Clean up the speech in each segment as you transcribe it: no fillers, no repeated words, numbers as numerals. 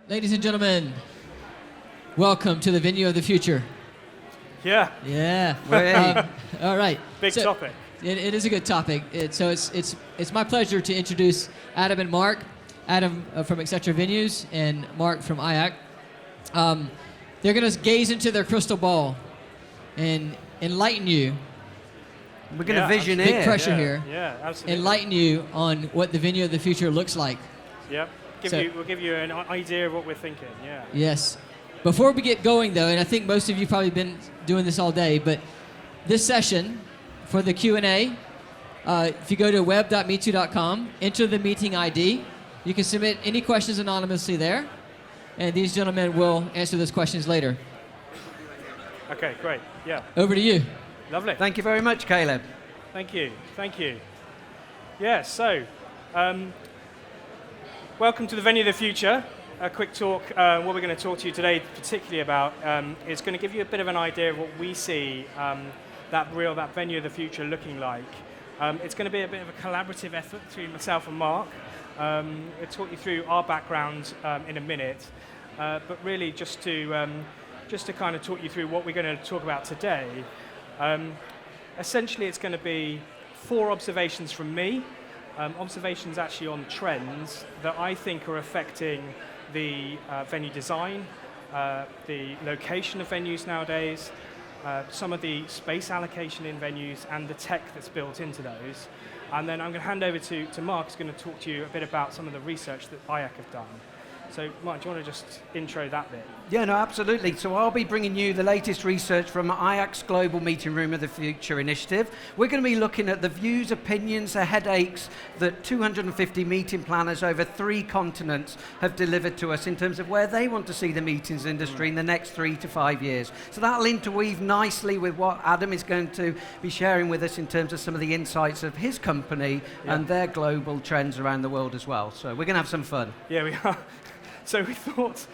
Ladies and gentlemen, welcome to the venue of the future. Yeah. Yeah. All right. Big topic. It is a good topic. It's my pleasure to introduce Adam and Mark. Adam from etc.venues and Mark from IACC. They're going to gaze into their crystal ball and enlighten you. We're going to vision Big it. pressure here. Yeah, absolutely. Enlighten you on what the venue of the future looks like. Yep. We'll give you an idea of what we're thinking. Yeah. Yes. Before we get going, though, and I think most of you probably been doing this all day, but this session for the Q&A, if you go to web.meetu.com, enter the meeting ID. You can submit any questions anonymously there, and these gentlemen will answer those questions later. Okay, great. Yeah. Over to you. Lovely. Thank you very much, Caleb. Thank you. Yeah, so, welcome to the venue of the future. A quick talk, what we're going to talk to you today particularly about is going to give you a bit of an idea of what we see that venue of the future looking like. It's going to be a bit of a collaborative effort between myself and Mark. We'll talk you through our background in a minute, but really just to kind of talk you through what we're going to talk about today. Essentially, it's going to be 4 observations from me, observations actually on trends that I think are affecting the venue design, the location of venues nowadays, some of the space allocation in venues and the tech that's built into those. And then I'm going to hand over to Mark, who's going to talk to you a bit about some of the research that IACC have done. So, Mark, do you want to just intro that bit? Yeah, no, absolutely. So I'll be bringing you the latest research from IACC's Global Meeting Room of the Future initiative. We're going to be looking at the views, opinions, the headaches that 250 meeting planners over 3 continents have delivered to us in terms of where they want to see the meetings industry in the next 3 to 5 years. So that'll interweave nicely with what Adam is going to be sharing with us in terms of some of the insights of his company and their global trends around the world as well. So we're going to have some fun. Yeah, we are. So we thought,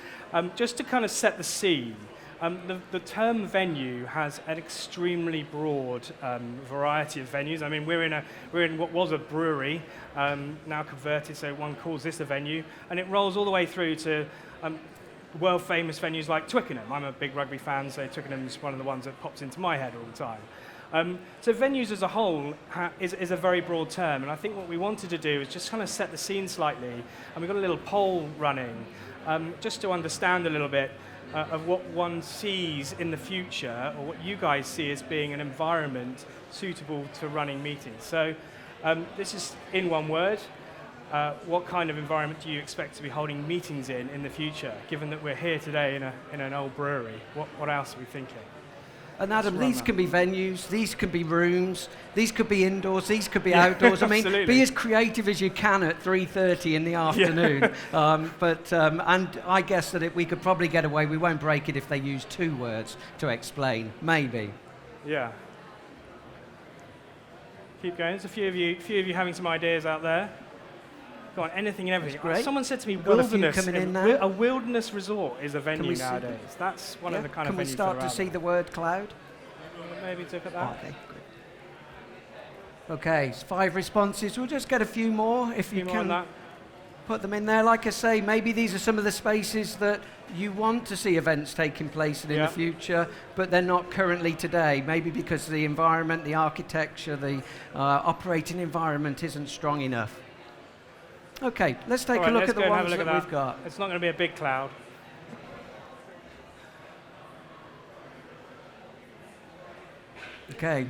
just to kind of set the scene, the term venue has an extremely broad variety of venues. I mean, we're in what was a brewery, now converted, so one calls this a venue, and it rolls all the way through to world famous venues like Twickenham. I'm a big rugby fan, so Twickenham's one of the ones that pops into my head all the time. So venues as a whole is a very broad term, and I think what we wanted to do is just kind of set the scene slightly, and we've got a little poll running just to understand a little bit of what one sees in the future, or what you guys see as being an environment suitable to running meetings. So this is in one word. What kind of environment do you expect to be holding meetings in the future, given that we're here today in an old brewery? What else are we thinking? And Adam, these can be venues, these could be rooms, these could be indoors, these could be outdoors. I mean, be as creative as you can at 3:30 in the afternoon. And I guess that we could probably get away, we won't break it if they use 2 words to explain, maybe. Yeah. Keep going. There's a few of you having some ideas out there. Go on, anything and everything. Great. Someone said to me, wilderness. A wilderness resort is a venue nowadays. That's one of the kind of venues. Can we start to see the word cloud? Maybe look at that. Okay, great. Okay, 5 responses. We'll just get a few more if you can put them in there. Like I say, maybe these are some of the spaces that you want to see events taking place in the future, but they're not currently today. Maybe because the environment, the architecture, the operating environment isn't strong enough. Okay, let's take a look at the ones that we've got. It's not going to be a big cloud. Okay,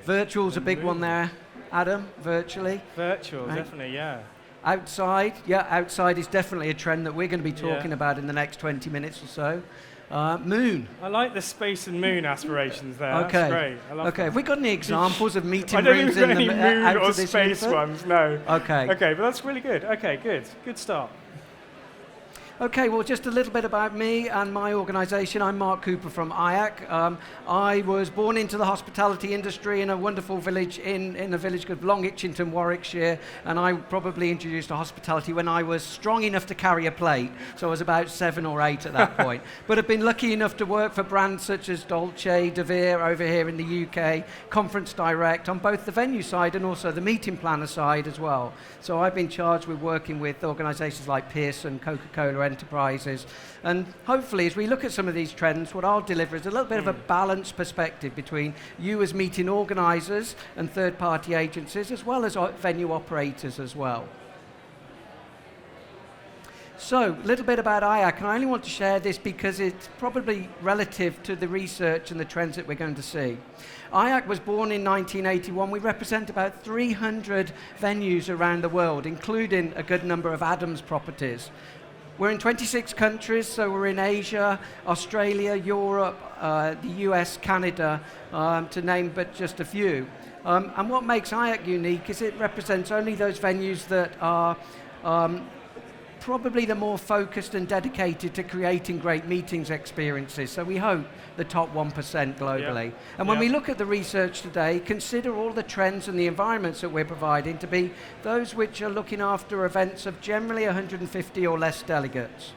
virtual's a big one there, Adam, virtually. Virtual, right. Definitely, yeah. Outside is definitely a trend that we're going to be talking about in the next 20 minutes or so. Moon. I like the space and moon aspirations there. Okay. That's great. I love that. Have we got any examples of meeting rooms in the I don't think we've got any moon or space ones, no. Okay. Okay, but that's really good. Okay, good. Good start. Okay, well, just a little bit about me and my organisation. I'm Mark Cooper from IACC. I was born into the hospitality industry in a wonderful village in a village called Long Itchington, Warwickshire, and I probably introduced to hospitality when I was strong enough to carry a plate, so I was about 7 or 8 at that point. But I've been lucky enough to work for brands such as Dolce, De Vere over here in the UK, Conference Direct, on both the venue side and also the meeting planner side as well. So I've been charged with working with organisations like Pearson, Coca-Cola, enterprises. And hopefully, as we look at some of these trends, what I'll deliver is a little bit of a balanced perspective between you as meeting organisers and third-party agencies, as well as venue operators as well. So, a little bit about IAC, and I only want to share this because it's probably relative to the research and the trends that we're going to see. IAC was born in 1981. We represent about 300 venues around the world, including a good number of Adams properties. We're in 26 countries, so we're in Asia, Australia, Europe, the US, Canada, to name but just a few. And what makes IAC unique is it represents only those venues that are probably the more focused and dedicated to creating great meetings experiences. So we hope the top 1% globally. Yep. And when we look at the research today, consider all the trends and the environments that we're providing to be those which are looking after events of generally 150 or less delegates.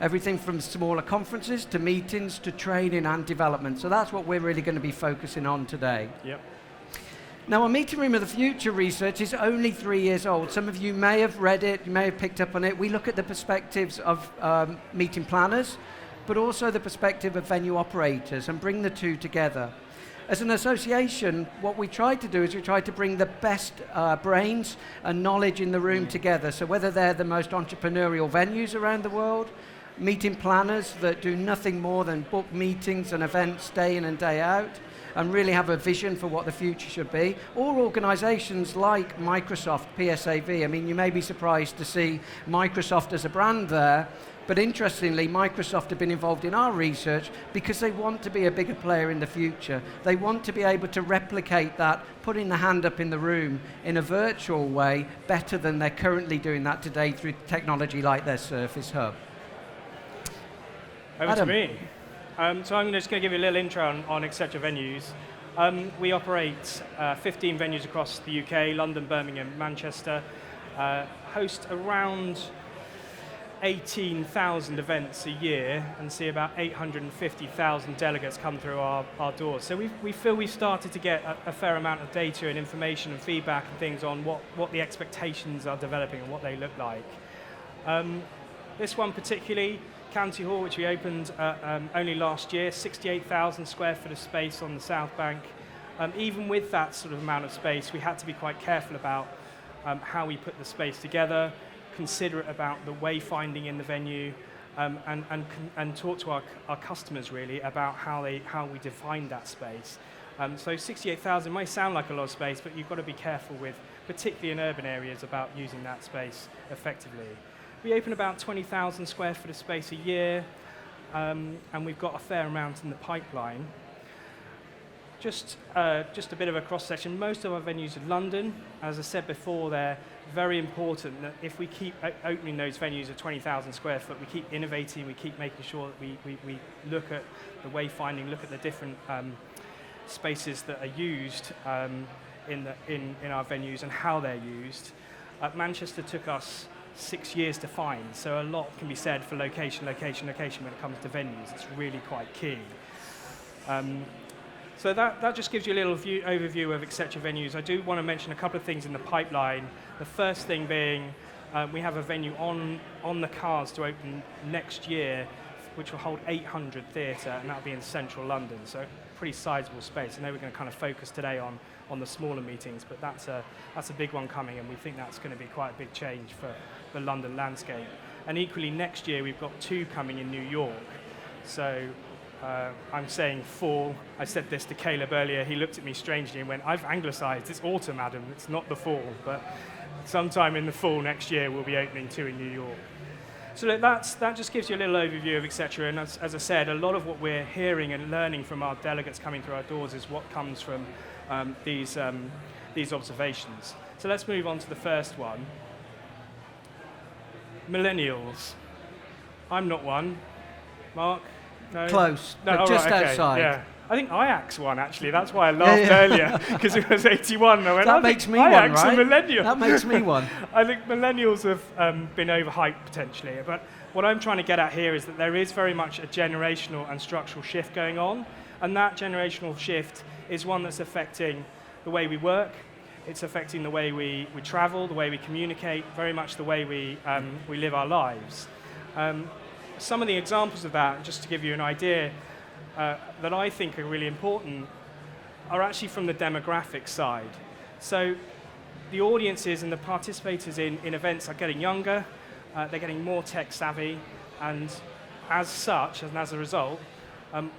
Everything from smaller conferences to meetings to training and development. So that's what we're really going to be focusing on today. Yep. Now, our Meeting Room of the Future research is only 3 years old. Some of you may have read it, you may have picked up on it. We look at the perspectives of meeting planners, but also the perspective of venue operators, and bring the two together. As an association, what we try to do is we try to bring the best brains and knowledge in the room together. So whether they're the most entrepreneurial venues around the world, meeting planners that do nothing more than book meetings and events day in and day out, and really have a vision for what the future should be, or organizations like Microsoft, PSAV. I mean, you may be surprised to see Microsoft as a brand there, but interestingly, Microsoft have been involved in our research because they want to be a bigger player in the future. They want to be able to replicate that, putting the hand up in the room in a virtual way, better than they're currently doing that today through technology like their Surface Hub. Over Adam. to me. So I'm just going to give you a little intro on etc.venues. We operate 15 venues across the UK, London, Birmingham, Manchester, host around 18,000 events a year and see about 850,000 delegates come through our doors. So we feel we've started to get a fair amount of data and information and feedback and things on what the expectations are developing and what they look like. This one particularly, County Hall, which we opened only last year, 68,000 square foot of space on the South Bank. Even with that sort of amount of space, we had to be quite careful about how we put the space together, considerate about the wayfinding in the venue, and talk to our customers really about how we define that space. So 68,000 may sound like a lot of space, but you've got to be careful with, particularly in urban areas, about using that space effectively. We open about 20,000 square foot of space a year, and we've got a fair amount in the pipeline. Just a bit of a cross-section. Most of our venues in London, as I said before, they're very important that if we keep opening those venues of 20,000 square foot, we keep innovating, we keep making sure that we look at the wayfinding, look at the different spaces that are used in our venues and how they're used. Manchester took us 6 years to find, so a lot can be said for location when it comes to venues. It's really quite key. So that just gives you a little overview of etc.venues. I do want to mention a couple of things in the pipeline. The first thing being we have a venue on the cards to open next year, which will hold 800 theatre, and that'll be in central London, so pretty sizable space. I know we're going to kind of focus today on the smaller meetings, but that's a big one coming, and we think that's going to be quite a big change for the London landscape. And equally, next year we've got 2 coming in New York. So I'm saying fall. I said this to Caleb earlier. He looked at me strangely and went, "I've anglicised. It's autumn, Adam. It's not the fall." But sometime in the fall next year we'll be opening 2 in New York. So look, that just gives you a little overview of etc. And as I said, a lot of what we're hearing and learning from our delegates coming through our doors is what comes from these observations. So let's move on to the first one. Millennials. I'm not one. Mark? No? Close, No, but just okay, outside. Yeah. I think IAC's one, actually. That's why I laughed earlier, because it was 81. And I went, That makes me one, IAC's right? a millennial. That makes me one. I think millennials have been overhyped, potentially. But what I'm trying to get at here is that there is very much a generational and structural shift going on. And that generational shift is one that's affecting the way we work. It's affecting the way we travel, the way we communicate, very much the way we live our lives. Some of the examples of that, just to give you an idea, that I think are really important, are actually from the demographic side. So the audiences and the participators in events are getting younger, they're getting more tech savvy, and as such, and as a result,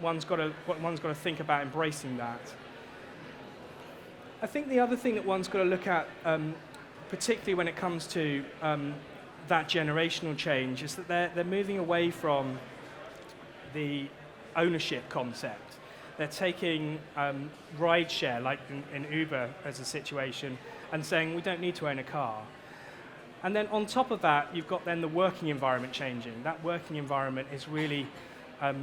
one's got to think about embracing that. I think the other thing that one's got to look at, particularly when it comes to that generational change, is that they're moving away from the ownership concept. They're taking rideshare, like in Uber as a situation, and saying we don't need to own a car. And then on top of that, you've got then the working environment changing. That working environment is really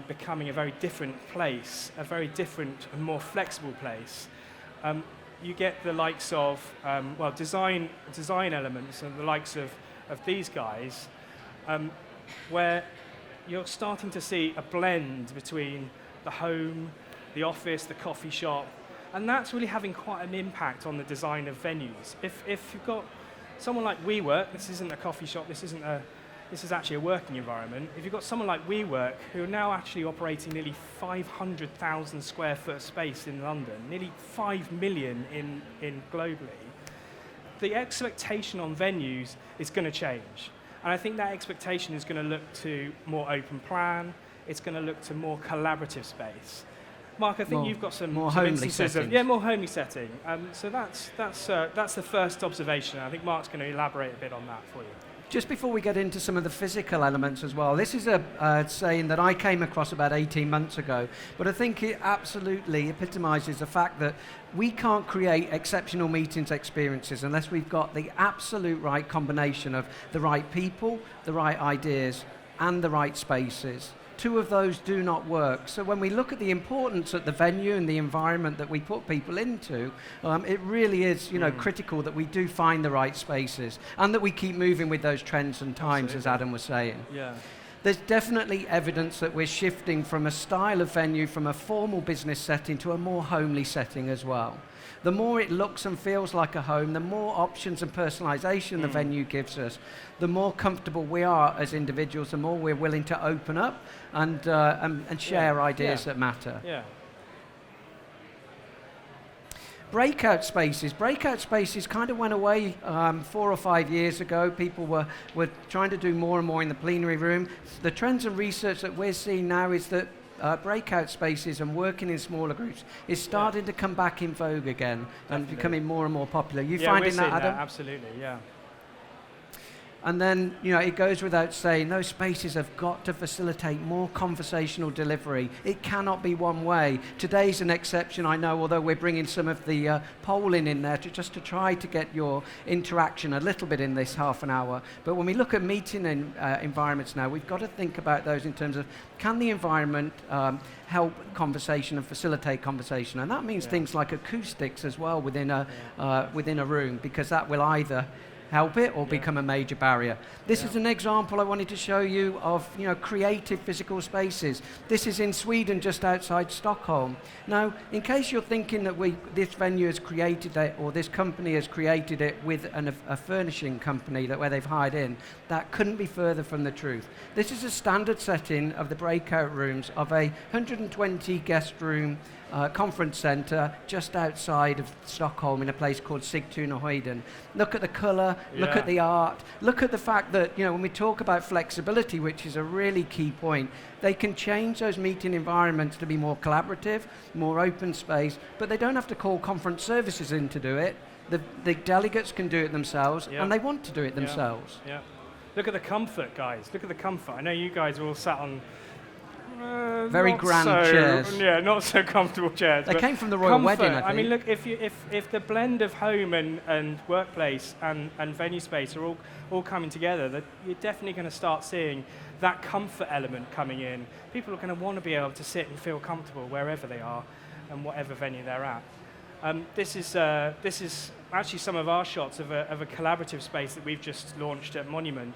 becoming a very different place, a very different and more flexible place. You get the likes of, design elements and the likes of these guys, where you're starting to see a blend between the home, the office, the coffee shop, and that's really having quite an impact on the design of venues. If you've got someone like WeWork, this isn't a coffee shop, this is actually a working environment. If you've got someone like WeWork, who are now actually operating nearly 500,000 square foot space in London, nearly 5 million in globally, the expectation on venues is going to change. And I think that expectation is going to look to more open plan, it's going to look to more collaborative space. Mark, I think you've got some instances of more homely setting. So that's the first observation. I think Mark's going to elaborate a bit on that for you. Just before we get into some of the physical elements as well, this is a saying that I came across about 18 months ago, but I think it absolutely epitomizes the fact that we can't create exceptional meetings experiences unless we've got the absolute right combination of the right people, the right ideas, and the right spaces. Two of those do not work. So when we look at the importance of the venue and the environment that we put people into, it really is, critical that we do find the right spaces and that we keep moving with those trends and times, absolutely, as Adam was saying. Yeah. There's definitely evidence that we're shifting from a style of venue, from a formal business setting to a more homely setting as well. The more it looks and feels like a home, the more options and personalization the venue gives us, the more comfortable we are as individuals, the more we're willing to open up and share ideas that matter. Yeah. Breakout spaces kind of went away 4 or 5 years ago. People were trying to do more and more in the plenary room. The trends and research that we're seeing now is that breakout spaces and working in smaller groups is starting to come back in vogue again and becoming more and more popular. You finding that, Adam? Absolutely, yeah. And then, it goes without saying, those spaces have got to facilitate more conversational delivery. It cannot be one way. Today's an exception, I know, although we're bringing some of the polling in there just to try to get your interaction a little bit in this half an hour. But when we look at meeting environments now, we've got to think about those in terms of, can the environment help conversation and facilitate conversation? And that means things like acoustics as well within a room, because that will either help it or become a major barrier. This is an example I wanted to show you of creative physical spaces. This is in Sweden, just outside Stockholm. Now, in case you're thinking that this venue has created it, or this company has created it with a furnishing company where they've hired in, that couldn't be further from the truth. This is a standard setting of the breakout rooms of a 120 guest room conference centre just outside of Stockholm in a place called Sigtuna Höjden. Look at the colour, look at the art, look at the fact that, when we talk about flexibility, which is a really key point, they can change those meeting environments to be more collaborative, more open space, but they don't have to call conference services in to do it. The delegates can do it themselves, and they want to do it themselves. Yeah. Look at the comfort, guys. Look at the comfort. I know you guys are all sat on very grand chairs. Yeah, not so comfortable chairs. They came from the royal wedding, I think. I mean, look, if the blend of home and workplace and venue space are all coming together, that you're definitely going to start seeing that comfort element coming in. People are going to want to be able to sit and feel comfortable wherever they are and whatever venue they're at. This is actually some of our shots of a collaborative space that we've just launched at Monument,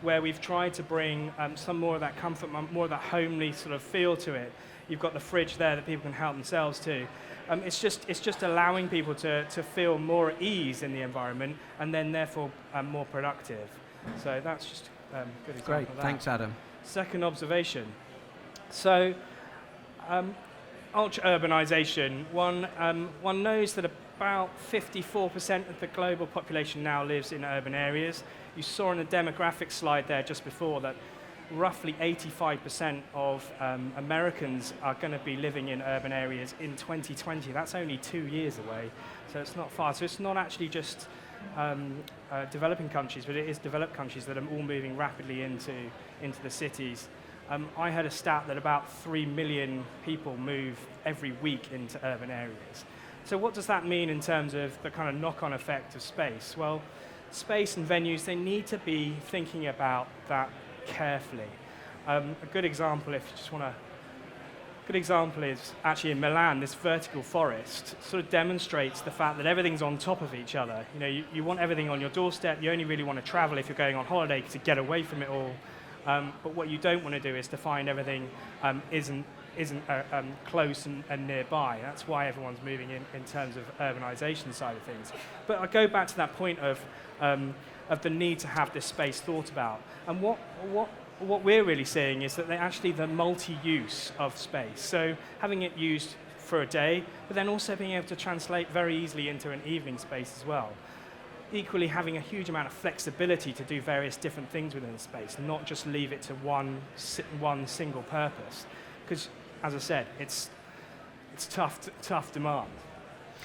where we've tried to bring some more of that comfort, more of that homely sort of feel to it. You've got the fridge there that people can help themselves to. It's just allowing people to feel more at ease in the environment and then therefore more productive. So that's just good example Great, of that. thanks, Adam. Second observation. So, ultra-urbanisation, one knows that about 54% of the global population now lives in urban areas. You saw on the demographic slide there just before that roughly 85% of Americans are going to be living in urban areas in 2020. That's only 2 years away, so it's not far. So it's not actually just developing countries, but it is developed countries that are all moving rapidly into the cities. I heard a stat that about 3 million people move every week into urban areas. So what does that mean in terms of the kind of knock-on effect of space? Well, space and venues, they need to be thinking about that carefully. A good example, if you just want to, good example is actually in Milan, this vertical forest sort of demonstrates the fact that everything's on top of each other. You know, you want everything on your doorstep. You only really want to travel if you're going on holiday to get away from it all. But what you don't want to do is to find everything isn't close and nearby. That's why everyone's moving in terms of urbanization side of things. But I go back to that point of the need to have this space thought about. And what we're really seeing is that actually the multi-use of space. So having it used for a day, but then also being able to translate very easily into an evening space as well. Equally having a huge amount of flexibility to do various different things within the space, not just leave it to one single purpose. Because, as I said, it's tough demand.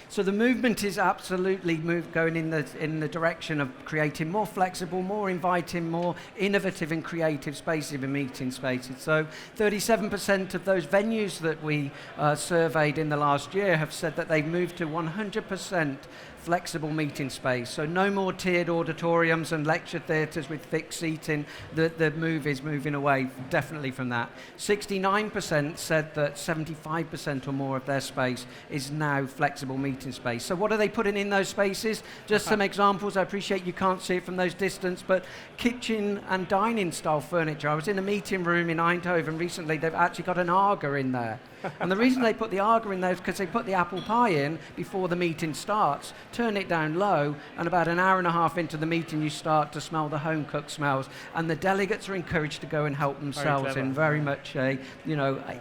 So the movement is absolutely going in the direction of creating more flexible, more inviting, more innovative and creative spaces and meeting spaces. So 37% of those venues that we surveyed in the last year have said that they've moved to 100% flexible meeting space. So no more tiered auditoriums and lecture theatres with fixed seating. The move is moving away definitely from that. 69% said that 75% or more of their space is now flexible meeting space. So what are they putting in those spaces? Just some examples. I appreciate you can't see it from those distance, but kitchen and dining style furniture. I was in a meeting room in Eindhoven recently. They've actually got an Arga in there. And the reason they put the Arga in there is because they put the apple pie in before the meeting starts, turn it down low, and about an hour and a half into the meeting you start to smell the home-cooked smells. And the delegates are encouraged to go and help themselves in very much a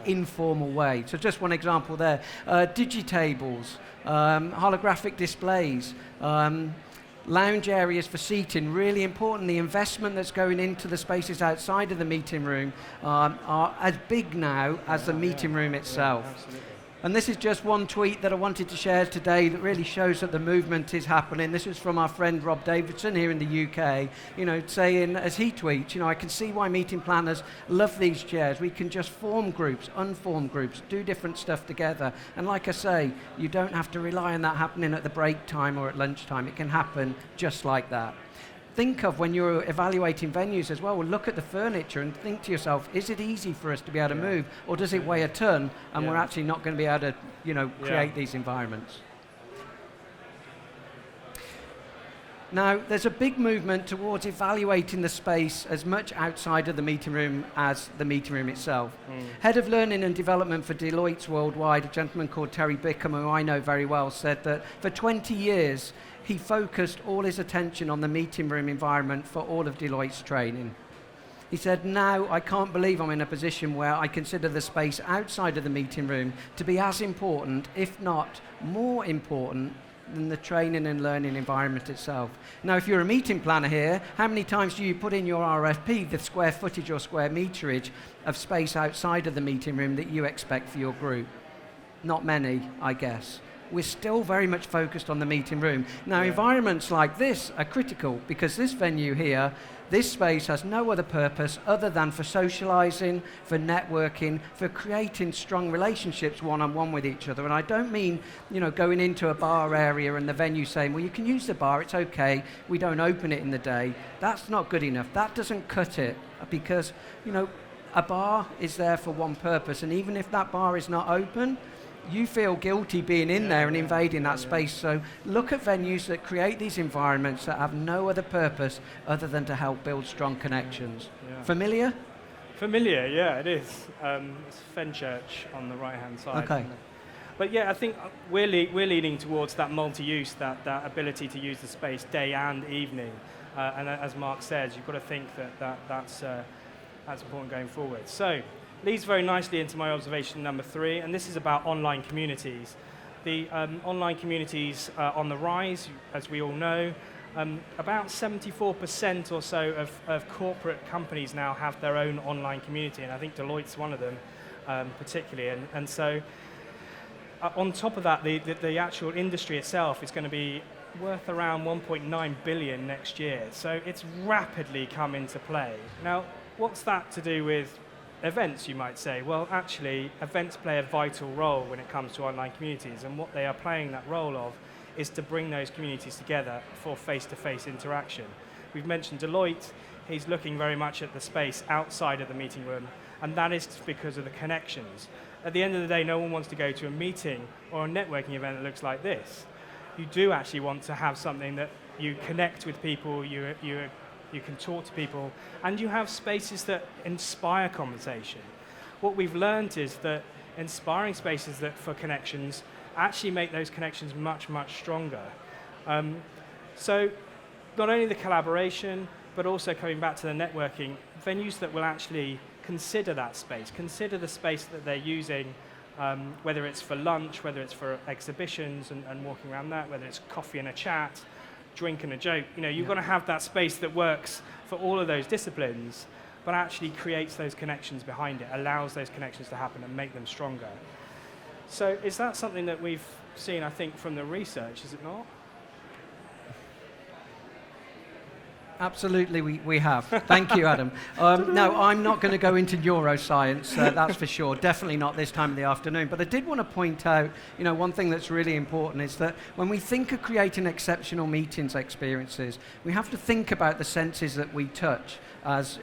informal way. So just one example there. Digitables, holographic displays, lounge areas for seating, really important. The investment that's going into the spaces outside of the meeting room are as big now as the meeting room itself. Absolutely. And this is just one tweet that I wanted to share today that really shows that the movement is happening. This is from our friend Rob Davidson here in the UK, saying, as he tweets, I can see why meeting planners love these chairs. We can just form groups, unformed groups, do different stuff together. And like I say, you don't have to rely on that happening at the break time or at lunchtime. It can happen just like that. Think of when you're evaluating venues as well, look at the furniture and think to yourself, is it easy for us to be able to move, or does it weigh a ton and we're actually not going to be able to create these environments? Now, there's a big movement towards evaluating the space as much outside of the meeting room as the meeting room itself. Head of Learning and Development for Deloitte Worldwide, a gentleman called Terry Bickham, who I know very well, said that for 20 years, he focused all his attention on the meeting room environment for all of Deloitte's training. He said, now I can't believe I'm in a position where I consider the space outside of the meeting room to be as important, if not more important, than the training and learning environment itself. Now, if you're a meeting planner here, how many times do you put in your RFP the square footage or square meterage of space outside of the meeting room that you expect for your group? Not many, I guess. We're still very much focused on the meeting room. Now, environments like this are critical because this venue here, this space has no other purpose other than for socializing, for networking, for creating strong relationships one-on-one with each other. And I don't mean, going into a bar area and the venue saying, well, you can use the bar, it's okay, we don't open it in the day. That's not good enough. That doesn't cut it because, a bar is there for one purpose. And even if that bar is not open, you feel guilty being in there and invading that space. So look at venues that create these environments that have no other purpose other than to help build strong connections. Familiar? Familiar, yeah, it is. It's Fenchurch on the right-hand side. Okay. But yeah, I think we're leaning towards that multi-use, that ability to use the space day and evening. And as Mark says, you've got to think that's important going forward. So, leads very nicely into my observation number 3, and this is about online communities. The online communities are on the rise, as we all know. About 74% or so of corporate companies now have their own online community, and I think Deloitte's one of them particularly. And so on top of that, the actual industry itself is going to be worth around 1.9 billion next year. So it's rapidly come into play. Now, what's that to do with events, you might say? Well, actually, events play a vital role when it comes to online communities, and what they are playing that role of is to bring those communities together for face-to-face interaction. We've mentioned Deloitte. He's looking very much at the space outside of the meeting room, and that is because of the connections. At the end of the day, no one wants to go to a meeting or a networking event that looks like this. You do actually want to have something that you connect with people, you can talk to people, and you have spaces that inspire conversation. What we've learned is that inspiring spaces that for connections actually make those connections much, much stronger. So not only the collaboration, but also coming back to the networking, venues that will actually consider that space, consider the space that they're using, whether it's for lunch, whether it's for exhibitions and walking around that, whether it's coffee and a chat, drink and a joke. You know, you've got to have that space that works for all of those disciplines, but actually creates those connections behind it, allows those connections to happen and make them stronger. So is that something that we've seen, I think, from the research, is it not? Absolutely, we have. Thank you, Adam. No, I'm not going to go into neuroscience, that's for sure. Definitely not this time of the afternoon. But I did want to point out, you know, one thing that's really important is that when we think of creating exceptional meetings experiences, we have to think about the senses that we touch as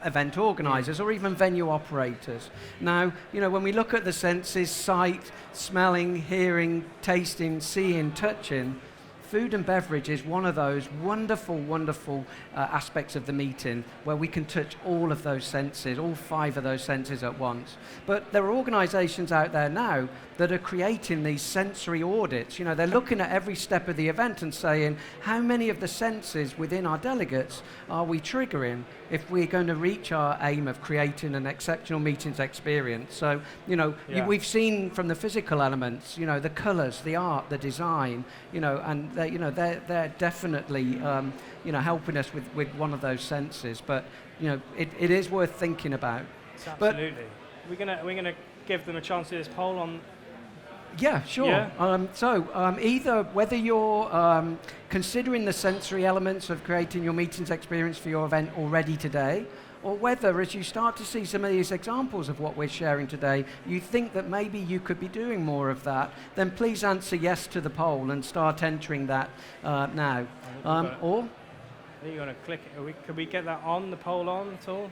event organizers or even venue operators. Now, you know, when we look at the senses, sight, smelling, hearing, tasting, seeing, touching, food and beverage is one of those wonderful, wonderful aspects of the meeting where we can touch all of those senses, all 5 of those senses at once. But there are organizations out there now that are creating these sensory audits. You know, they're looking at every step of the event and saying, how many of the senses within our delegates are we triggering if we're going to reach our aim of creating an exceptional meetings experience? So, you know, we've seen from the physical elements, you know, the colors, the art, the design, you know, and they're definitely, you know, helping us with one of those senses. But, you know, it is worth thinking about. Absolutely. We're gonna give them a chance to do this poll on. Yeah, sure. Yeah. Either whether you're considering the sensory elements of creating your meetings experience for your event already today, or whether as you start to see some of these examples of what we're sharing today, you think that maybe you could be doing more of that, then please answer yes to the poll and start entering that now. Or? Are you going to click it? Could we get that on, the poll on at all?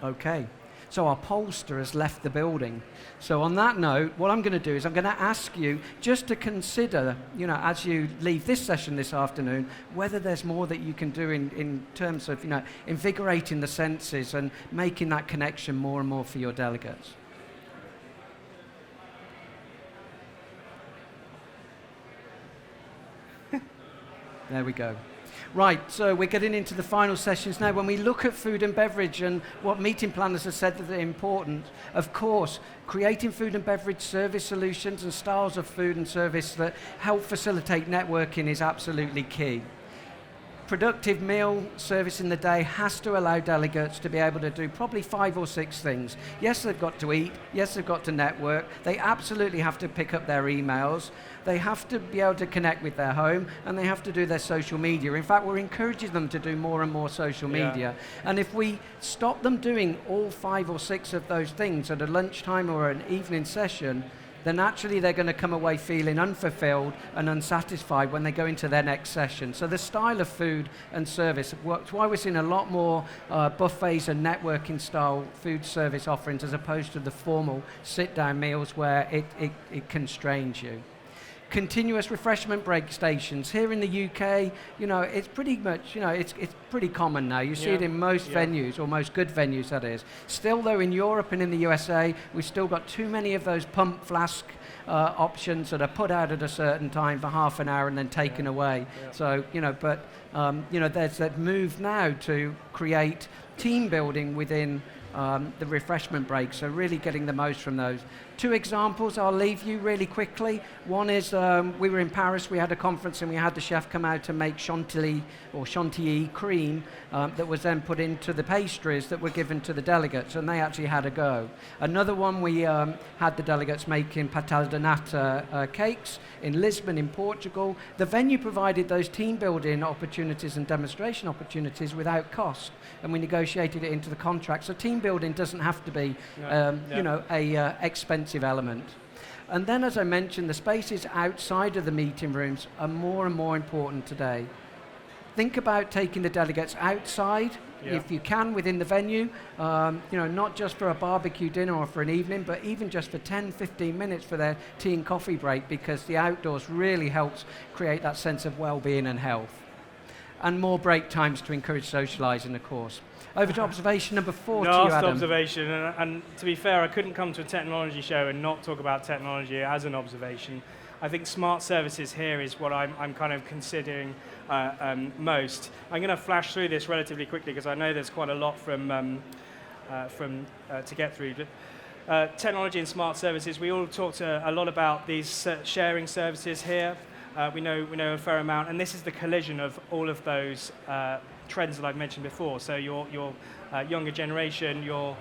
Okay. So our pollster has left the building. So on that note, what I'm going to do is I'm going to ask you just to consider, you know, as you leave this session this afternoon, whether there's more that you can do in terms of, you know, invigorating the senses and making that connection more and more for your delegates. There we go. Right, so we're getting into the final sessions now. When we look at food and beverage and what meeting planners have said that they're important, of course, creating food and beverage service solutions and styles of food and service that help facilitate networking is absolutely key. Productive meal service in the day has to allow delegates to be able to do probably 5 or 6 things. Yes, they've got to eat. Yes, they've got to network. They absolutely have to pick up their emails. They have to be able to connect with their home, and they have to do their social media. In fact, we're encouraging them to do more and more social media. And if we stop them doing all 5 or 6 of those things at a lunchtime or an evening session, then naturally they're going to come away feeling unfulfilled and unsatisfied when they go into their next session. So the style of food and service works. Why we're seeing a lot more buffets and networking style food service offerings as opposed to the formal sit-down meals where it constrains you. Continuous refreshment break stations. Here in the UK, it's pretty much, it's pretty common now. You see it in most venues, or most good venues, that is. Still, though, in Europe and in the USA, we've still got too many of those pump flask options that are put out at a certain time for half an hour and then taken away. Yeah. So, there's that move now to create team building within the refreshment break, so really getting the most from those. 2 examples I'll leave you really quickly. One is we were in Paris, we had a conference and we had the chef come out to make chantilly or chantilly cream that was then put into the pastries that were given to the delegates, and they actually had a go. Another one, we had the delegates making pastel de nata cakes in Lisbon in Portugal. The venue provided those team building opportunities and demonstration opportunities without cost, and we negotiated it into the contract. So team building doesn't have to be a expensive element. And then, as I mentioned, the spaces outside of the meeting rooms are more and more important today. Think about taking the delegates outside, if you can, within the venue, not just for a barbecue dinner or for an evening, but even just for 10, 15 minutes for their tea and coffee break, because the outdoors really helps create that sense of well-being and health. And more break times to encourage socialising, of course. Over to observation number 4 to you, Adam. Last observation, and to be fair, I couldn't come to a technology show and not talk about technology as an observation. I think smart services here is what I'm kind of considering most. I'm going to flash through this relatively quickly because I know there's quite a lot to get through. Technology and smart services, we all talked a lot about these sharing services here. We know a fair amount, and this is the collision of all of those trends that I've mentioned before. So your younger generation, your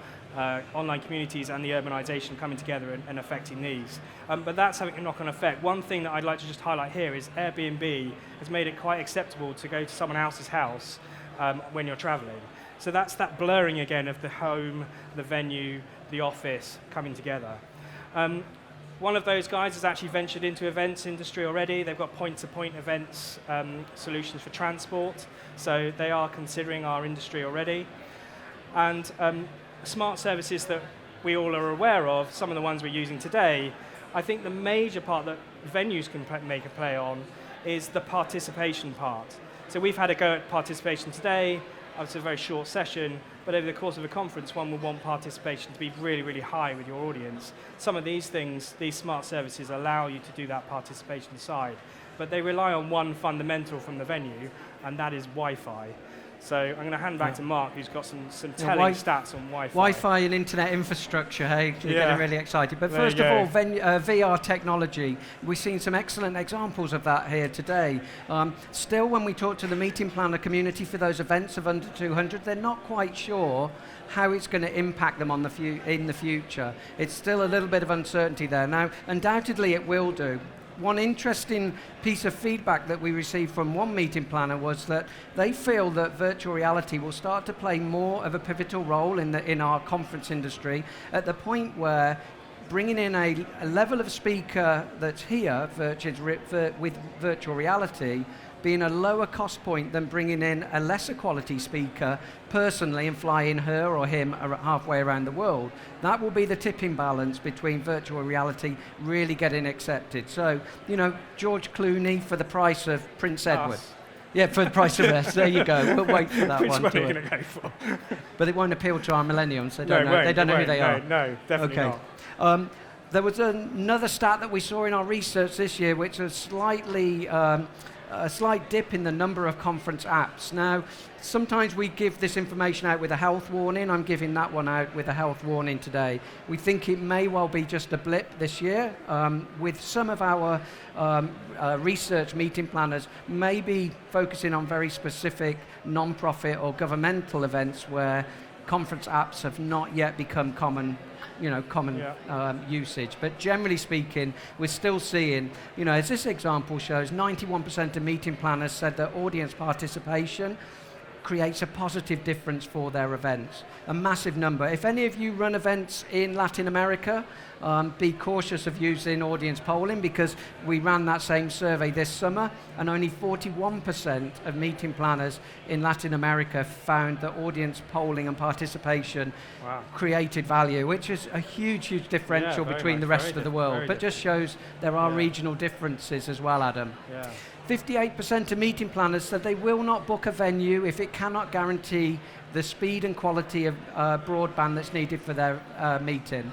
online communities, and the urbanization coming together and affecting these. But that's having a knock-on effect. One thing that I'd like to just highlight here is Airbnb has made it quite acceptable to go to someone else's house when you're traveling. So that's that blurring again of the home, the venue, the office coming together. One of those guys has actually ventured into events industry already. They've got point-to-point events solutions for transport. So they are considering our industry already. And smart services that we all are aware of, some of the ones we're using today, I think the major part that venues can make a play on is the participation part. So we've had a go at participation today. It's a very short session, but over the course of a conference, one will want participation to be really, really high with your audience. Some of these things, these smart services allow you to do that participation side, but they rely on one fundamental from the venue, and that is Wi-Fi. So I'm going to hand back to Mark, who's got some telling stats on Wi-Fi. Wi-Fi and internet infrastructure, hey? You're getting really excited. But first of all, VR technology. We've seen some excellent examples of that here today. Still, when we talk to the meeting planner community for those events of under 200, they're not quite sure how it's going to impact them in the future. It's still a little bit of uncertainty there. Now, undoubtedly it will do. One interesting piece of feedback that we received from one meeting planner was that they feel that virtual reality will start to play more of a pivotal role in our conference industry at the point where bringing in a level of speaker that's here with virtual reality being a lower cost point than bringing in a lesser quality speaker personally and flying her or him halfway around the world. That will be the tipping balance between virtual reality really getting accepted. So, George Clooney for the price of Prince Edward. Yeah, for the price of us. There you go. We'll wait for that one. Which one are you going to go for? But it won't appeal to our millennials. They don't know who they are. No, definitely not. There was another stat that we saw in our research this year, which was a slight dip in the number of conference apps. Now, sometimes we give this information out with a health warning. I'm giving that one out with a health warning today. We think it may well be just a blip this year. With some of our research meeting planners maybe focusing on very specific non-profit or governmental events where conference apps have not yet become common usage. But generally speaking, we're still seeing, as this example shows, 91% of meeting planners said that audience participation creates a positive difference for their events. A massive number. If any of you run events in Latin America, be cautious of using audience polling, because we ran that same survey this summer and only 41% of meeting planners in Latin America found that audience polling and participation created value, which is a huge differential between the rest of the world, but just shows there are regional differences as well, Adam. 58% of meeting planners said they will not book a venue if it cannot guarantee the speed and quality of broadband that's needed for their meeting.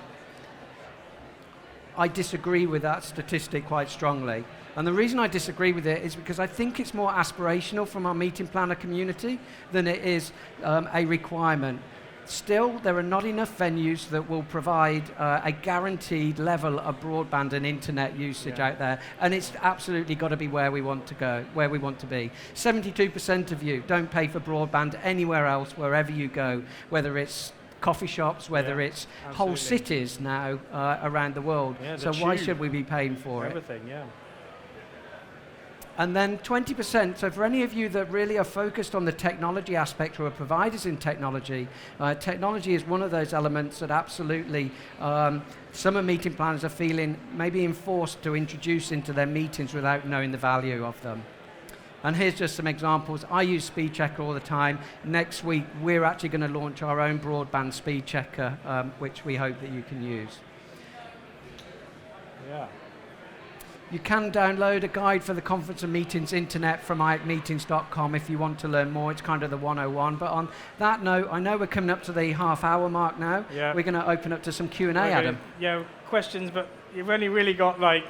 I disagree with that statistic quite strongly. And the reason I disagree with it is because I think it's more aspirational from our meeting planner community than it is a requirement. Still, there are not enough venues that will provide a guaranteed level of broadband and internet usage out there, and it's absolutely got to be where we want to go, where we want to be. 72% of you don't pay for broadband anywhere else, wherever you go, whether it's coffee shops, whether it's whole cities now around the world. So why should we be paying for everything, it? And then 20%, so for any of you that really are focused on the technology aspect who are providers in technology, technology is one of those elements that absolutely some of meeting planners are feeling maybe enforced to introduce into their meetings without knowing the value of them. And here's just some examples. I use Speed Checker all the time. Next week, we're actually going to launch our own broadband Speed Checker, which we hope that you can use. You can download a guide for the Conference and Meetings Internet from iacmeetings.com if you want to learn more. It's kind of the 101. But on that note, I know we're coming up to the half-hour mark now. We're going to open up to some Q&A, Adam. Questions, but you've only really got like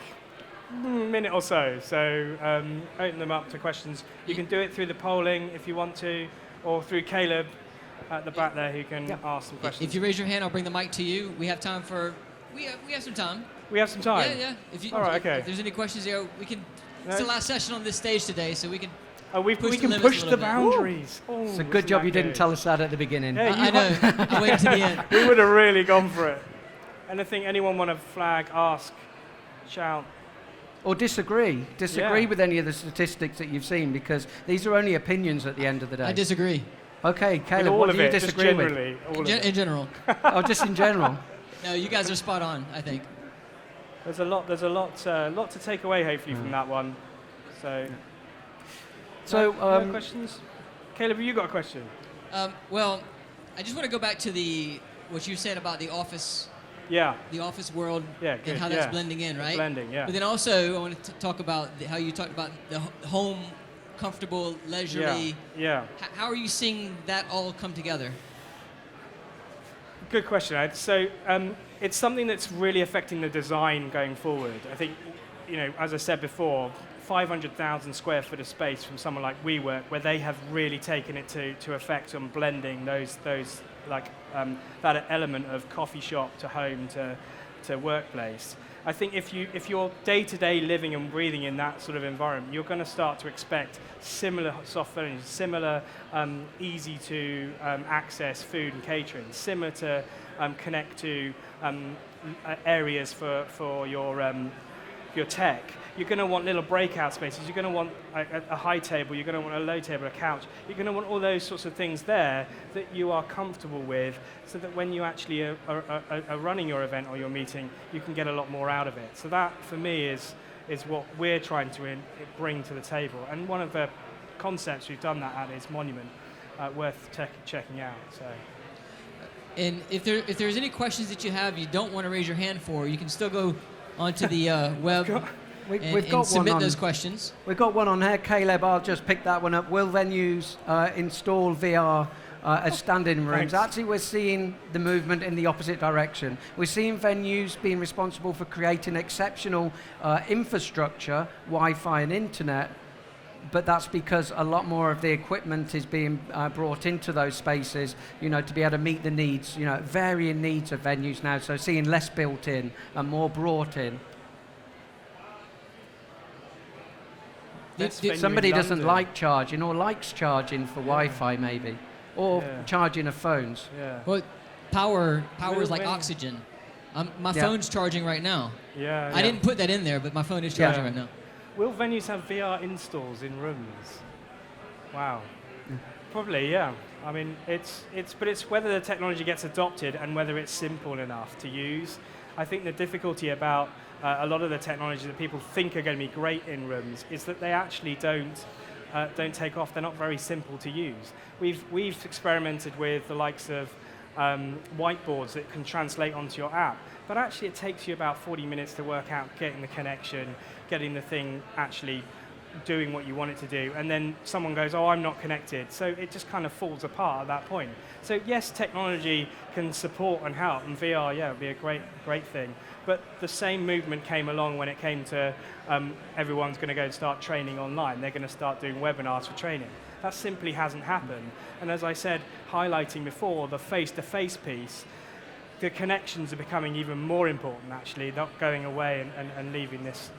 a minute or so. So open them up to questions. You can do it through the polling if you want to, or through Caleb at the back there who can ask some questions. If you raise your hand, I'll bring the mic to you. We have time for... We have some time. We have some time? Yeah. If there's any questions here, we can... It's the last session on this stage today, so we can we can push the boundaries. It's a good job you didn't tell us that at the beginning. I know. I waited to the end. We would have really gone for it. Anyone want to flag, ask, shout? Or disagree with any of the statistics that you've seen, because these are only opinions at the end of the day. I disagree. Okay, Caleb, what do you disagree with? In general. Oh, just in general? No, you guys are spot on, I think. There's a lot to take away, hopefully, from that one. So, questions? Caleb, have you got a question? Well, I just want to go back to what you said about the office. The office world and how that's blending in, right? Blending, But then also, I want to talk about how you talked about the home, comfortable, leisurely. How are you seeing that all come together? Good question, Ed. So it's something that's really affecting the design going forward. I think, as I said before, 500,000 square foot of space from someone like WeWork, where they have really taken it to effect on blending those that element of coffee shop to home to workplace. I think if you're day-to-day living and breathing in that sort of environment, you're going to start to expect similar soft venues, similar easy to access food and catering, similar to connect to areas for your tech. You're going to want little breakout spaces. You're going to want a high table. You're going to want a low table, a couch. You're going to want all those sorts of things there that you are comfortable with, so that when you actually are running your event or your meeting, you can get a lot more out of it. So that, for me, is what we're trying to bring to the table. And one of the concepts we've done that at is Monument, worth checking out. So. And if there's any questions that you have you don't want to raise your hand for, you can still go onto the web. We've got submit those questions. We've got one on here. Caleb, I'll just pick that one up. Will venues install VR as standing rooms? Actually, we're seeing the movement in the opposite direction. We're seeing venues being responsible for creating exceptional infrastructure, Wi-Fi and internet, but that's because a lot more of the equipment is being brought into those spaces, to be able to meet the needs, varying needs of venues now. So seeing less built in and more brought in. Somebody doesn't like charging or likes charging for Wi-Fi maybe, or charging of phones. Well, power is like oxygen. My phone's charging right now. I didn't put that in there, but my phone is charging right now. Will venues have VR installs in rooms? Wow. Probably, yeah. I mean, but it's whether the technology gets adopted and whether it's simple enough to use. I think the difficulty about a lot of the technology that people think are going to be great in rooms is that they actually don't take off. They're not very simple to use. We've experimented with the likes of whiteboards that can translate onto your app, but actually it takes you about 40 minutes to work out getting the connection, getting the thing actually doing what you want it to do, and then someone goes, oh, I'm not connected. So it just kind of falls apart at that point. So yes, technology can support and help, and VR, yeah, would be a great thing. But the same movement came along when it came to everyone's going to go and start training online. They're going to start doing webinars for training. That simply hasn't happened. And as I said, highlighting before, the face-to-face piece, the connections are becoming even more important, actually, not going away and leaving us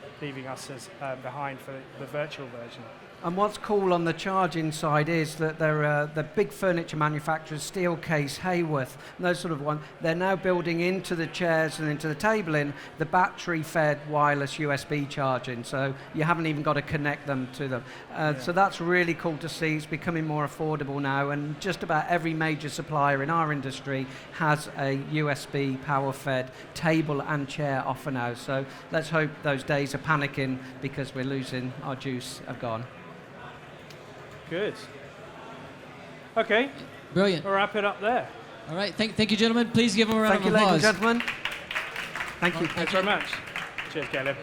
as behind for the virtual version. And what's cool on the charging side is that the big furniture manufacturers, Steelcase, Hayworth, and those sort of ones, they're now building into the chairs and into the tabling the battery-fed wireless USB charging. So you haven't even got to connect them to them. So that's really cool to see. It's becoming more affordable now, and just about every major supplier in our industry has a USB power-fed table and chair offer now. So let's hope those days of panicking because we're losing our juice are gone. Good. Okay. Brilliant. We'll wrap it up there. All right. Thank you, gentlemen. Please give them a round Thank of you, ladies applause. and gentlemen. Thank you. Thanks very much. Cheers, Caleb.